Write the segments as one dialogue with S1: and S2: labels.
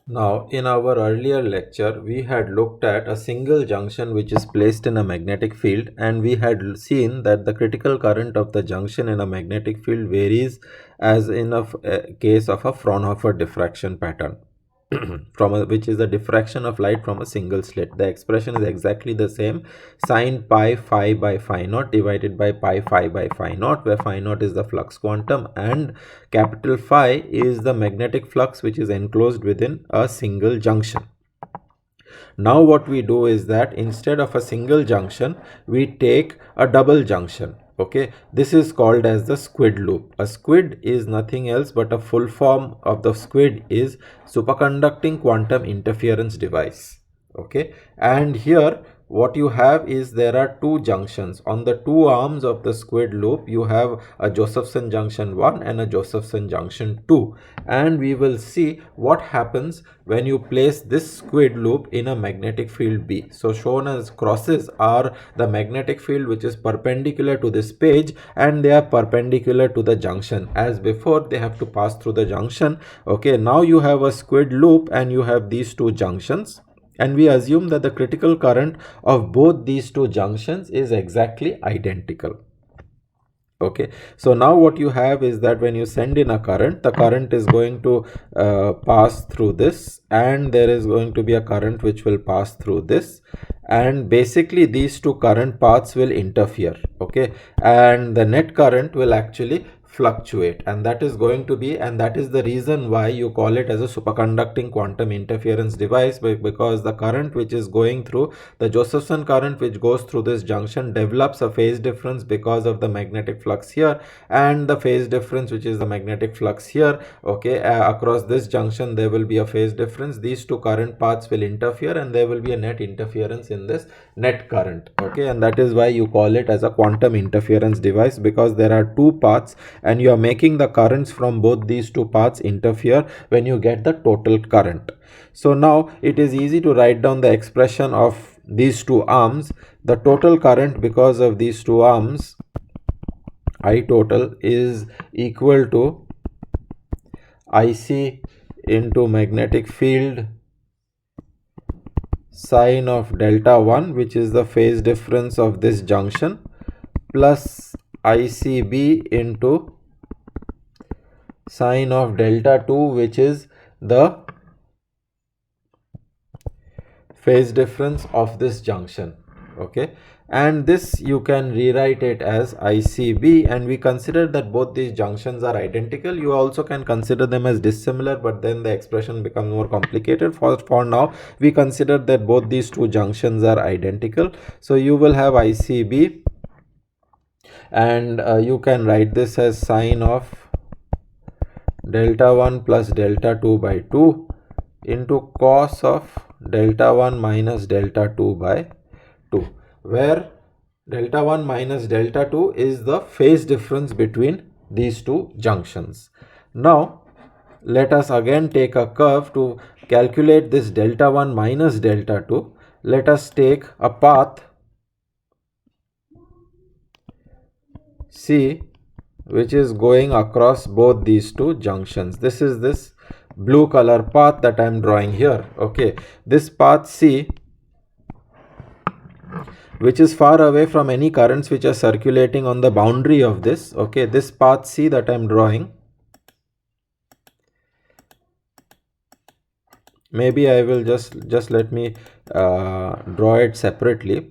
S1: Now, in our earlier lecture, we had looked at a single junction which is placed in a magnetic field, and we had seen that the critical current of the junction in a magnetic field varies as in a case of a Fraunhofer diffraction pattern. Which is the diffraction of light from a single slit. The expression is exactly the same: sine pi phi by phi naught divided by pi phi by phi naught, where phi naught is the flux quantum and capital phi is the magnetic flux which is enclosed within a single junction. Now what we do is that instead of a single junction, we take a double junction. Okay, this is called as the squid loop. A squid is nothing else but a full form of the squid is superconducting quantum interference device. Okay, and here what you have is there are two junctions. On the two arms of the squid loop, you have a Josephson junction 1 and a Josephson junction 2, and we will see what happens when you place this squid loop in a magnetic field B. So shown as crosses are the magnetic field which is perpendicular to this page, and they are perpendicular to the junction. As before, they have to pass through the junction. Okay, now you have a squid loop and you have these two junctions, and we assume that the critical current of both these two junctions is exactly identical. Okay, so now what you have is that when you send in a current, the current is going to pass through this, and there is going to be a current which will pass through this, and basically these two current paths will interfere. Okay, and the net current will actually fluctuate, and that is going to be, and that is the reason why you call it as a superconducting quantum interference device, because the current which is going through, the Josephson current which goes through this junction, develops a phase difference because of the magnetic flux here, and the phase difference which is the magnetic flux here. Okay, across this junction there will be a phase difference. These two current paths will interfere, and there will be a net interference in this net current. Okay, and that is why you call it as a quantum interference device, because there are two paths and you are making the currents from both these two paths interfere when you get the total current. So now it is easy to write down the expression of these two arms. The total current because of these two arms, I total, is equal to IC into magnetic field sine of delta 1, which is the phase difference of this junction, plus ICB into sine of delta 2, which is the phase difference of this junction. Okay, and this you can rewrite it as ICB, and we consider that both these junctions are identical. You also can consider them as dissimilar, but then the expression becomes more complicated. For now, we consider that both these two junctions are identical. So you will have ICB, and you can write this as sine of delta 1 plus delta 2 by 2 into cos of delta 1 minus delta 2 by 2, where delta 1 minus delta 2 is the phase difference between these two junctions. Now let us again take a curve to calculate this delta 1 minus delta 2. Let us take a path C which is going across both these two junctions. This is this blue color path that I am drawing here. Okay, this path C, which is far away from any currents which are circulating on the boundary of this. Okay, this path C that I am drawing, maybe I will just let me draw it separately.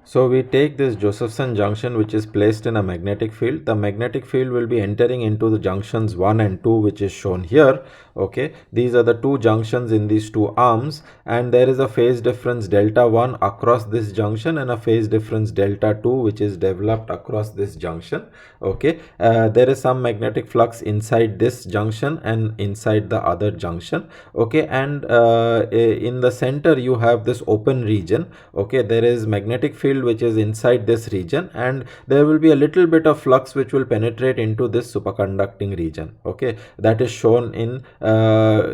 S1: So we take this Josephson junction which is placed in a magnetic field. The magnetic field will be entering into the junctions 1 and 2, which is shown here. Okay, these are the two junctions in these two arms, and there is a phase difference delta 1 across this junction and a phase difference delta 2 which is developed across this junction. Okay, there is some magnetic flux inside this junction and inside the other junction. Okay, and in the center you have this open region. Okay, there is magnetic field field which is inside this region, and there will be a little bit of flux which will penetrate into this superconducting region. Okay, that is shown in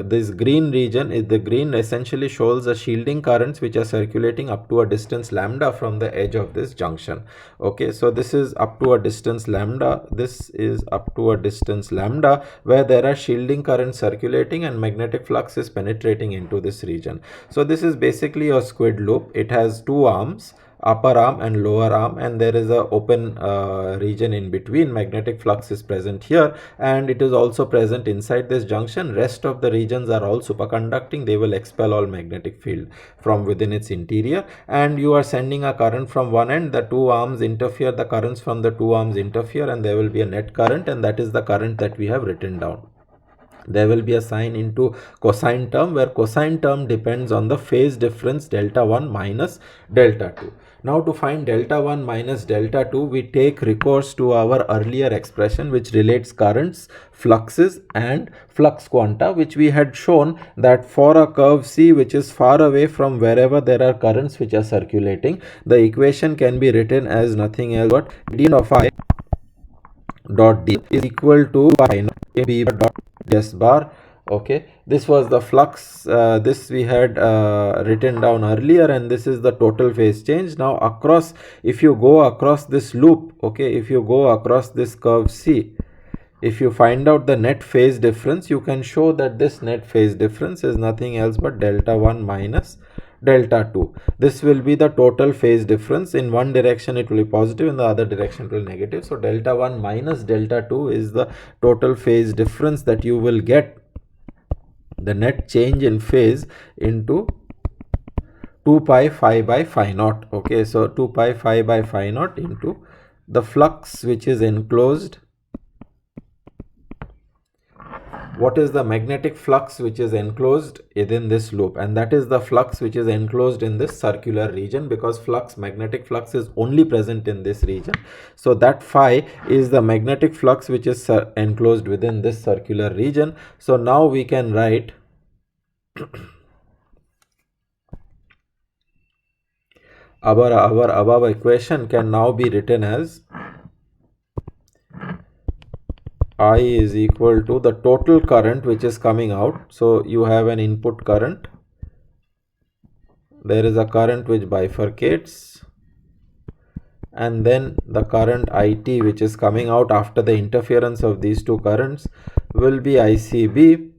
S1: this green region. The green essentially shows the shielding currents which are circulating up to a distance lambda from the edge of this junction. Okay, so this is up to a distance lambda, this is up to a distance lambda, where there are shielding currents circulating and magnetic flux is penetrating into this region. So this is basically a squid loop. It has two arms, upper arm and lower arm, and there is a open region in between. Magnetic flux is present here, and it is also present inside this junction. Rest of the regions are all superconducting. They will expel all magnetic field from within its interior, and you are sending a current from one end. The two arms interfere, the currents from the two arms interfere, and there will be a net current, and that is the current that we have written down. There will be a sign into cosine term, where cosine term depends on the phase difference delta 1 minus delta 2. Now to find delta 1 minus delta 2, we take recourse to our earlier expression which relates currents, fluxes and flux quanta, which we had shown that for a curve C which is far away from wherever there are currents which are circulating, the equation can be written as nothing else but d of I dot d is equal to phi naught b dot s bar. Okay, this was the flux, this we had written down earlier, and this is the total phase change. Now across, if you go across this loop, okay, if you go across this curve C, if you find out the net phase difference, you can show that this net phase difference is nothing else but delta 1 minus delta 2. This will be the total phase difference. In one direction it will be positive, in the other direction it will be negative. So delta 1 minus delta 2 is the total phase difference that you will get, the net change in phase, into 2 pi phi by phi naught. Okay, so 2 pi phi by phi naught into the flux which is enclosed. What is the magnetic flux which is enclosed within this loop? And that is the flux which is enclosed in this circular region, because magnetic flux is only present in this region. So that phi is the magnetic flux which is enclosed within this circular region. So now we can write our above equation can now be written as I is equal to the total current which is coming out. So you have an input current, there is a current which bifurcates, and then the current IT which is coming out after the interference of these two currents will be ICB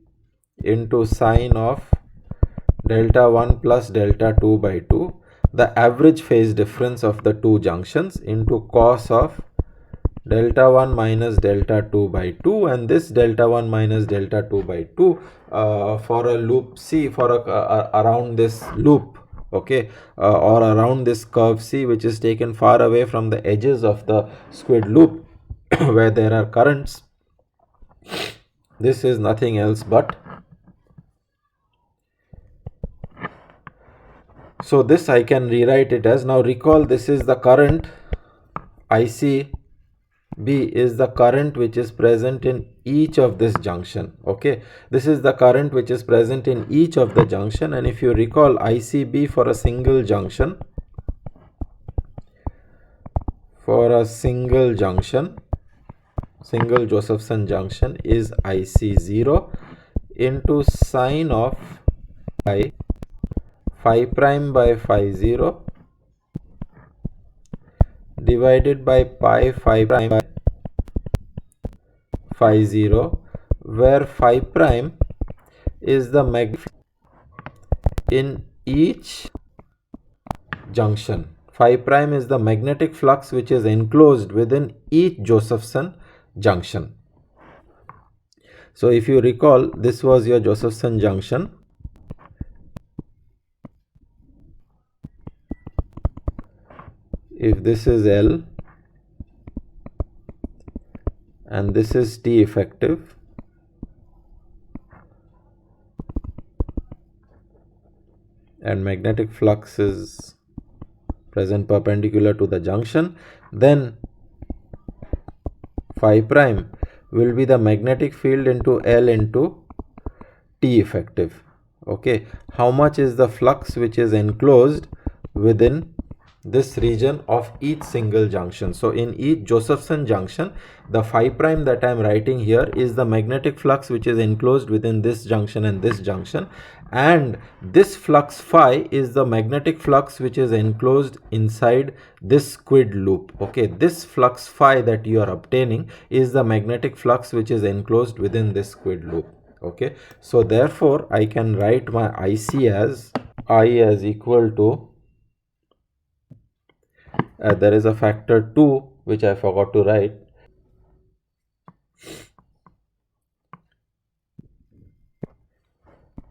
S1: into sine of delta 1 plus delta 2 by 2, the average phase difference of the two junctions, into cos of delta 1 minus delta 2 by 2, and this delta 1 minus delta 2 by 2 for a loop C, for around this loop, okay, or around this curve C which is taken far away from the edges of the squid loop where there are currents. This is nothing else but, so this I can rewrite it as, now recall this is the current IC B is the current which is present in each of this junction. Okay, this is the current which is present in each of the junction, and if you recall, ICB for a single junction, single Josephson junction is IC0 into sine of phi prime by phi 0 divided by pi phi prime by phi 0, where phi prime is the magnetic in each junction. Phi prime is the magnetic flux which is enclosed within each Josephson junction. So if you recall, this was your Josephson junction. If this is L and this is T effective, and magnetic flux is present perpendicular to the junction, then phi prime will be the magnetic field into L into T effective. Okay, how much is the flux which is enclosed within this region of each single junction. So in each Josephson junction, the phi prime that I am writing here is the magnetic flux which is enclosed within this junction and this junction, and this flux phi is the magnetic flux which is enclosed inside this squid loop. Okay, this flux phi that you are obtaining is the magnetic flux which is enclosed within this squid loop. Okay, so therefore I can write my IC as I as equal to there is a factor 2 which I forgot to write.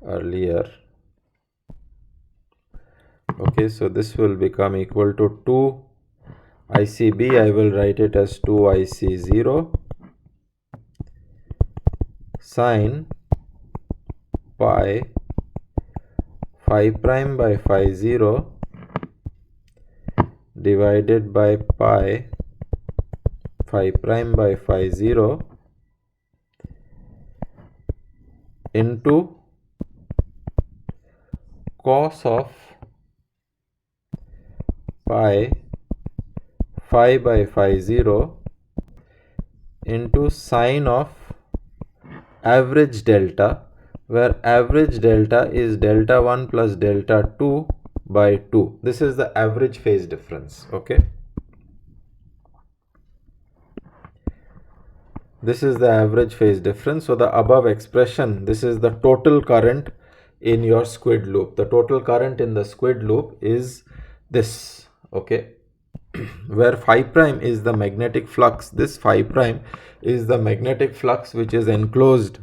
S1: Earlier. Okay, so this will become equal to 2 ICB. I will write it as 2 IC0 sine pi phi prime by phi 0 divided by pi phi prime by phi 0 into cos of pi phi by phi 0 into sine of average delta, where average delta is delta 1 plus delta 2 by 2. This is the average phase difference. Okay, this is the average phase difference. So the above expression, this is the total current in your squid loop. The total current in the squid loop is this. Okay, where phi prime is the magnetic flux. This phi prime is the magnetic flux which is enclosed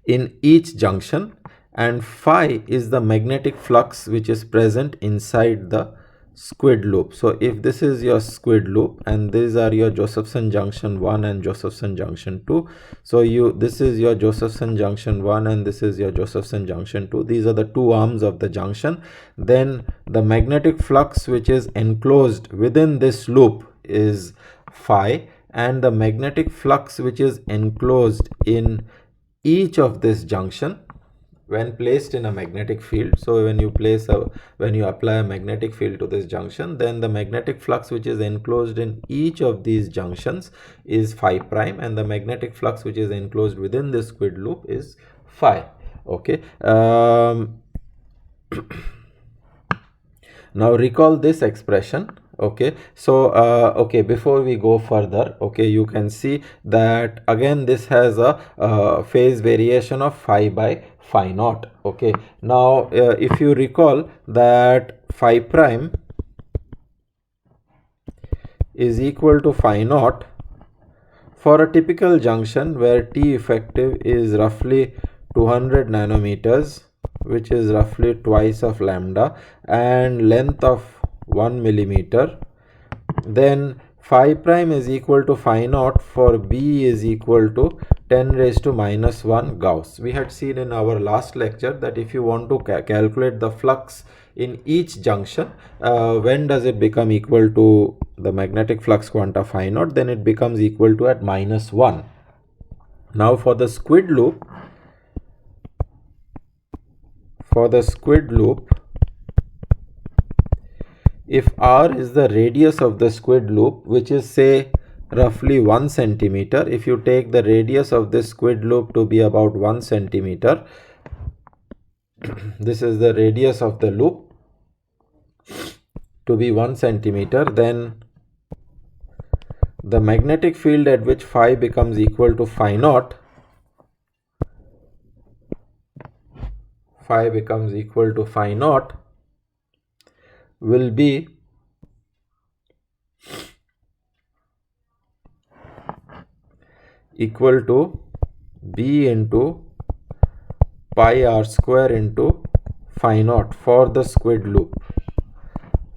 S1: in each junction, and phi is the magnetic flux which is present inside the squid loop. So if this is your squid loop and these are your Josephson junction 1 and Josephson junction 2, so this is your Josephson junction 1 and this is your Josephson junction 2. These are the two arms of the junction. Then the magnetic flux which is enclosed within this loop is phi, and the magnetic flux which is enclosed in each of this junction when placed in a magnetic field. So when you apply a magnetic field to this junction, then the magnetic flux which is enclosed in each of these junctions is phi prime, and the magnetic flux which is enclosed within this squid loop is phi. Okay, now recall this expression. Okay, so okay, before we go further, okay, you can see that again this has a phase variation of phi by phi naught. Okay, now if you recall that phi prime is equal to phi naught for a typical junction where T effective is roughly 200 nanometers, which is roughly twice of lambda, and length of 1 millimeter, then phi prime is equal to phi naught for B is equal to 10 raised to minus 1 Gauss. We had seen in our last lecture that if you want to calculate the flux in each junction, when does it become equal to the magnetic flux quanta phi naught? Then it becomes equal to at minus 1. Now for the squid loop, if r is the radius of the squid loop, which is say roughly 1 centimeter, if you take the radius of this squid loop to be about 1 centimeter, this is the radius of the loop to be 1 centimeter, then the magnetic field at which phi becomes equal to phi naught, will be equal to B into pi r square into phi naught for the squid loop.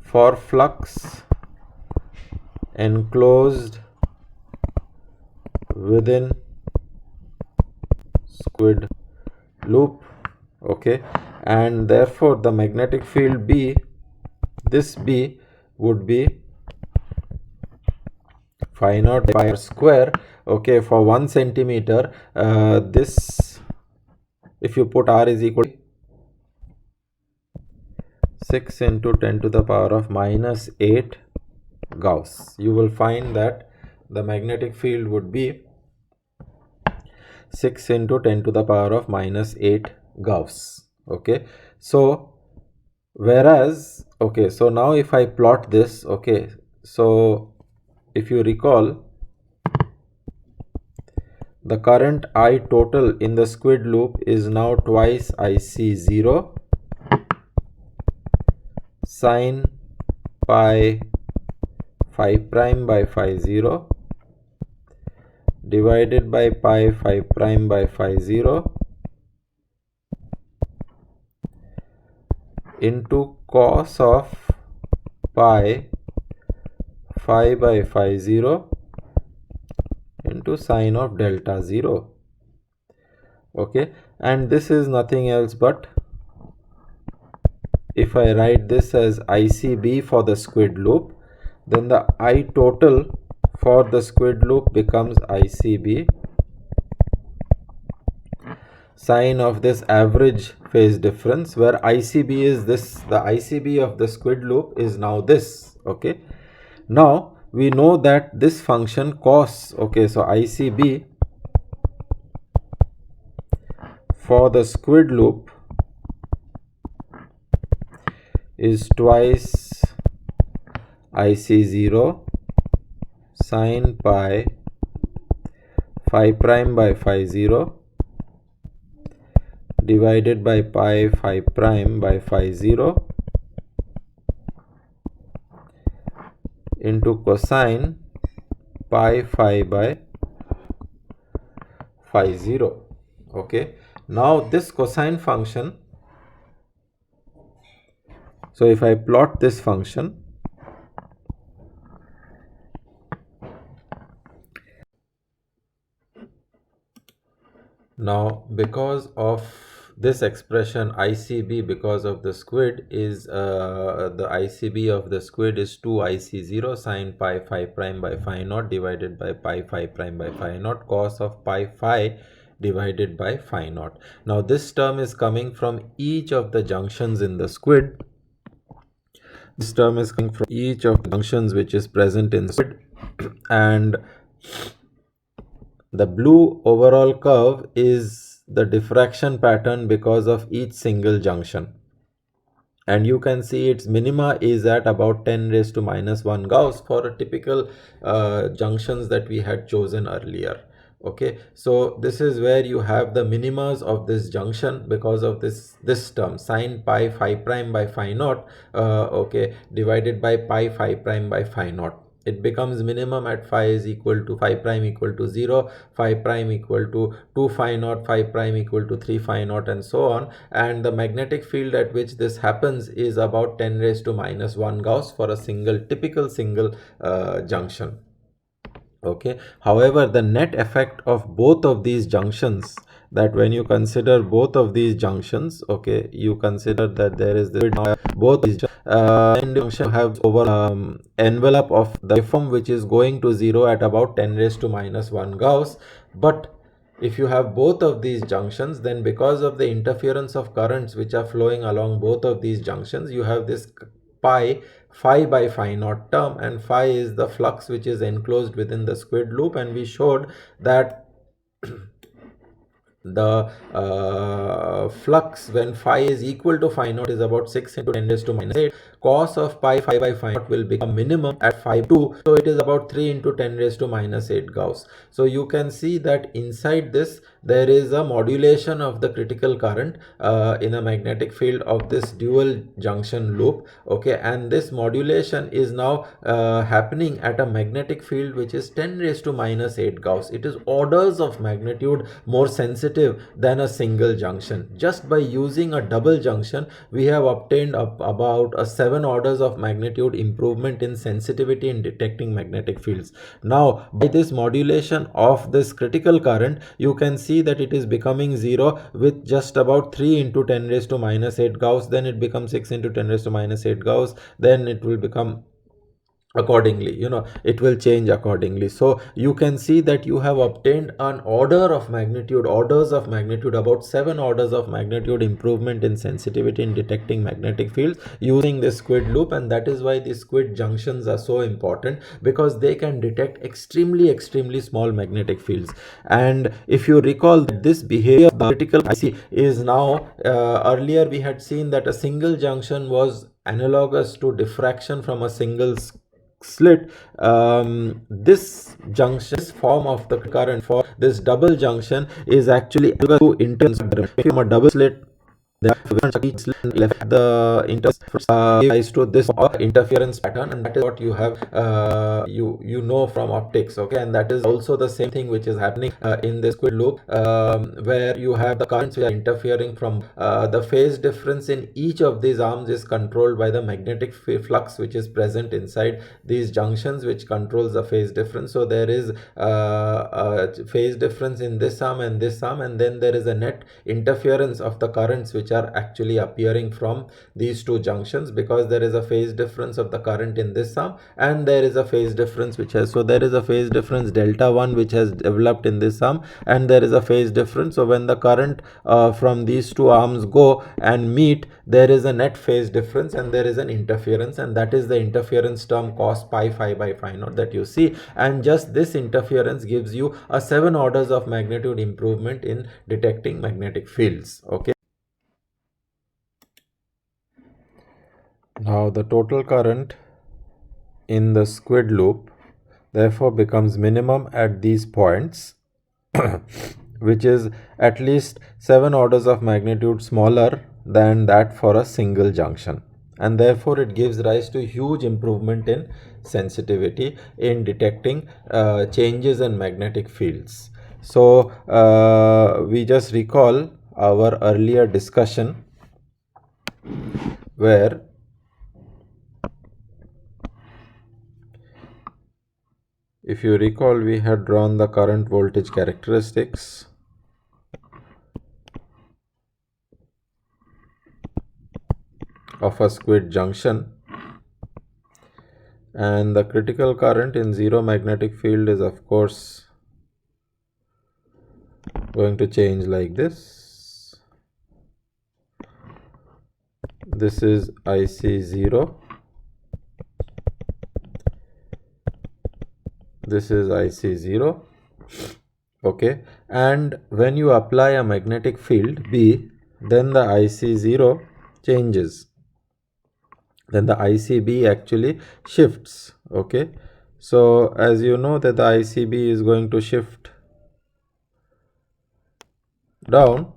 S1: For flux enclosed within squid loop. Okay, and therefore the magnetic field B, this B would be phi naught pi r square. Okay, for 1 centimeter, this, if you put r is equal to 6 into 10 to the power of minus 8 Gauss. You will find that the magnetic field would be 6 into 10 to the power of minus 8 Gauss. Okay, so whereas, okay, so now if I plot this, okay, so if you recall, the current I total in the squid loop is now twice IC0 sine pi phi prime by phi 0 divided by pi phi prime by phi 0 into cos of pi phi by phi 0 into sine of delta 0. Okay, and this is nothing else but, if I write this as ICB for the squid loop, then the I total for the squid loop becomes ICB sine of this average phase difference, where ICB is this, the ICB of the squid loop is now this. Okay, now we know that this function cos, okay, so ICB for the squid loop is twice IC0 sine pi phi prime by phi 0 divided by pi phi prime by phi 0 into cosine pi phi by phi 0. Okay, now this cosine function, so if I plot this function, now because of this expression ICB because of the squid is the ICB of the squid is 2 IC0 sine pi phi prime by phi naught divided by pi phi prime by phi naught cos of pi phi divided by phi naught. Now this term is coming from each of the junctions in the squid. This term is coming from each of the junctions which is present in the squid, and the blue overall curve is the diffraction pattern because of each single junction, and you can see its minima is at about 10 raised to minus 1 Gauss for a typical junctions that we had chosen earlier. Okay, so this is where you have the minimas of this junction because of this term sine pi phi prime by phi naught, okay, divided by pi phi prime by phi naught. It becomes minimum at phi is equal to phi prime equal to 0, phi prime equal to 2 phi naught, phi prime equal to 3 phi naught, and so on. And the magnetic field at which this happens is about 10 raised to minus 1 Gauss for a typical single junction. Okay, however, the net effect of both of these junctions, that when you consider both of these junctions, okay, you consider that there is this both these junction have over envelope of the waveform which is going to 0 at about 10 raised to minus 1 Gauss. But if you have both of these junctions, then because of the interference of currents which are flowing along both of these junctions, you have this pi phi by phi naught term, and phi is the flux which is enclosed within the squid loop, and we showed that the flux when phi is equal to phi naught is about 6 into 10 raised to minus 8. Cos of pi phi by phi naught will become minimum at phi 2, so it is about 3 into 10 raised to minus 8 Gauss. So you can see that inside this there is a modulation of the critical current in a magnetic field of this dual junction loop. Okay, and this modulation is now happening at a magnetic field which is 10 raised to minus 8 Gauss. It is orders of magnitude more sensitive than a single junction. Just by using a double junction, we have obtained about a 7 orders of magnitude improvement in sensitivity in detecting magnetic fields. Now, by this modulation of this critical current, you can see that it is becoming 0 with just about 3 into 10 raised to minus 8 Gauss. Then it becomes 6 into 10 raised to minus 8 Gauss. Then it will become accordingly, it will change accordingly. So you can see that you have obtained an orders of magnitude, about 7 orders of magnitude improvement in sensitivity in detecting magnetic fields using this squid loop. And that is why these squid junctions are so important, because they can detect extremely small magnetic fields. And if you recall that this behavior of the critical IC is now, earlier we had seen that a single junction was analogous to diffraction from a single slit. This junction, this form of the current for this double junction, is actually to intense from a double slit. Each slit left the rise to this interference pattern, and that is what you have, you know from optics. Okay, and that is also the same thing which is happening in this squid loop, where you have the currents which are interfering from the phase difference in each of these arms is controlled by the magnetic flux which is present inside these junctions, which controls the phase difference. So there is a phase difference in this arm and this arm, and then there is a net interference of the currents which are actually appearing from these two junctions, because there is a phase difference of the current in this arm, and there is a phase difference which has, so there is a phase difference delta 1 which has developed in this arm, and there is a phase difference. So when the current from these two arms go and meet, there is a net phase difference and there is an interference, and that is the interference term cos pi phi by phi naught that you see. And just this interference gives you a 7 orders of magnitude improvement in detecting magnetic fields. Okay, now the total current in the squid loop therefore becomes minimum at these points, which is at least 7 orders of magnitude smaller than that for a single junction, and therefore it gives rise to huge improvement in sensitivity in detecting changes in magnetic fields. So we just recall our earlier discussion, where if you recall, we had drawn the current voltage characteristics of a squid junction, and the critical current in zero magnetic field is of course going to change like this. This is IC0, this is IC0. Okay, and when you apply a magnetic field B, then the IC0 changes, then the ICB actually shifts. Okay, so as you know that the ICB is going to shift down.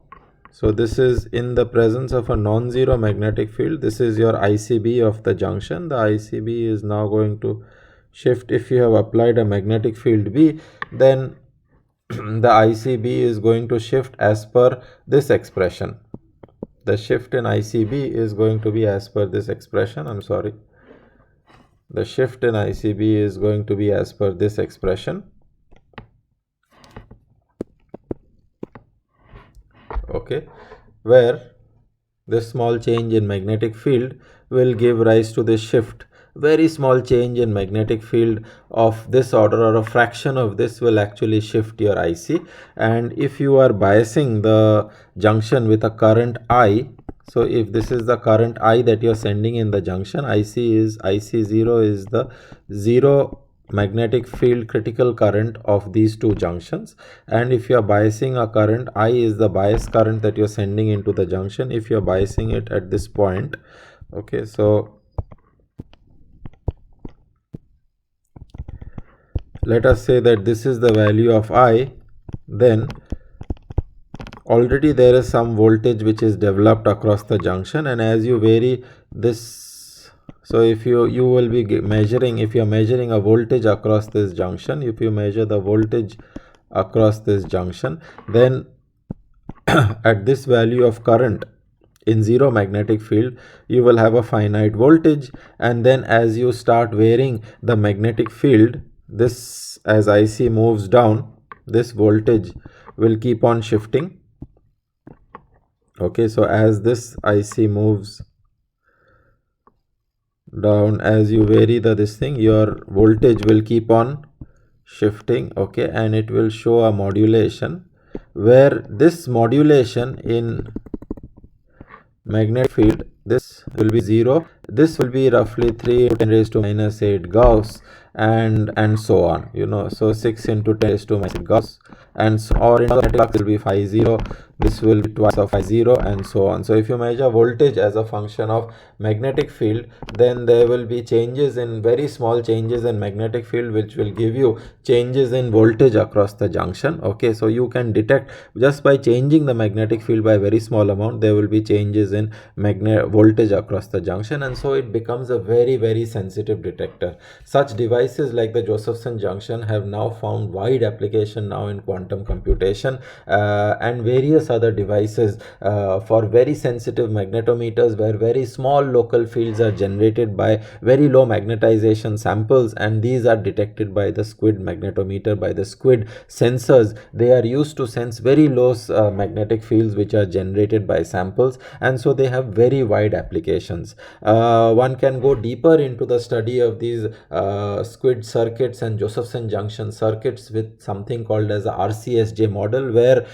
S1: So this is in the presence of a non-zero magnetic field. This is your ICB of the junction. The ICB is now going to shift. If you have applied a magnetic field B, then the ICB is going to shift as per this expression. The shift in ICB is going to be as per this expression. I'm sorry. The shift in ICB is going to be as per this expression. Okay, where this small change in magnetic field will give rise to this shift. Very small change in magnetic field of this order, or a fraction of this, will actually shift your IC. And if you are biasing the junction with a current I, so if this is the current I that you're sending in the junction, IC0 is the zero magnetic field critical current of these two junctions. And if you are biasing a current, I is the bias current that you're sending into the junction if you're biasing it at this point. Okay, so let us say that this is the value of I, then already there is some voltage which is developed across the junction, and as you vary this, so if you will be measuring, if you are measuring a voltage across this junction, if you measure the voltage across this junction, then at this value of current in zero magnetic field, you will have a finite voltage. And then as you start varying the magnetic field, this, as IC moves down, this voltage will keep on shifting. Okay, so as this IC moves down. As you vary the this thing, your voltage will keep on shifting, okay, and it will show a modulation, where this modulation in magnetic field, this will be 0, this will be roughly 3 into 10 raised to minus 8 Gauss, and so on, so 6 into 10 raised to minus 8 Gauss, and so, or in magnetic flux will be phi 0, this will be twice of phi 0, and so on. So if you measure voltage as a function of magnetic field, then there will be changes in, very small changes in magnetic field, which will give you changes in voltage across the junction, okay. So you can detect just by changing the magnetic field by a very small amount, there will be changes in voltage across the junction, and so it becomes a very sensitive detector. Such devices like the Josephson junction have now found wide application now in quantum computation, and various other devices for very sensitive magnetometers, where very small local fields are generated by very low magnetization samples, and these are detected by the SQUID magnetometer, by the SQUID sensors. They are used to sense very low magnetic fields which are generated by samples, and so they have very wide applications. One can go deeper into the study of these SQUID circuits and Josephson junction circuits with something called as a RCSJ model, where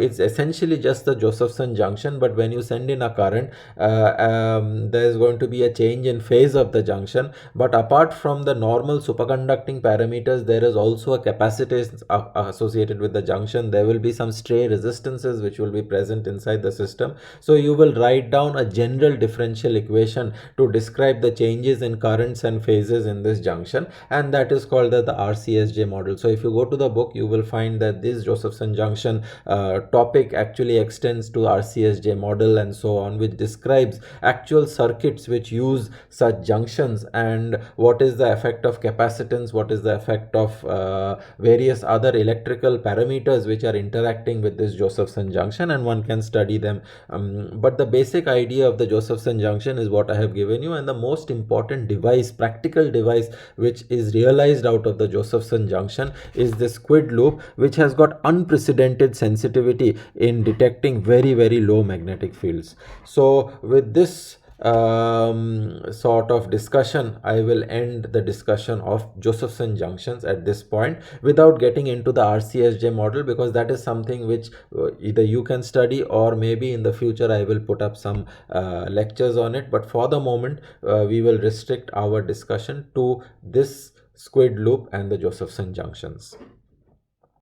S1: it's essentially just the Josephson junction, but when you send in a current, there is going to be a change in phase of the junction. But apart from the normal superconducting parameters, there is also a capacitance associated with the junction. There will be some stray resistances which will be present inside the system. So you will write down a general differential equation to describe the changes in currents and phases in this junction, and that is called the RCSJ model. So if you go to the book, you will find that this Josephson junction topic actually extends to RCSJ model and so on, which describes actual circuits which use such junctions, and what is the effect of capacitance, what is the effect of various other electrical parameters which are interacting with this Josephson junction, and one can study them. But the basic idea of the Josephson junction is what I have given you, and the most important device, practical device, which is realized out of the Josephson junction is the SQUID loop, which has got unprecedented sensitivity in detecting very low magnetic fields. So with this sort of discussion, I will end the discussion of Josephson junctions at this point, without getting into the RCSJ model, because that is something which either you can study, or maybe in the future I will put up some lectures on it. But for the moment, we will restrict our discussion to this SQUID loop and the Josephson junctions.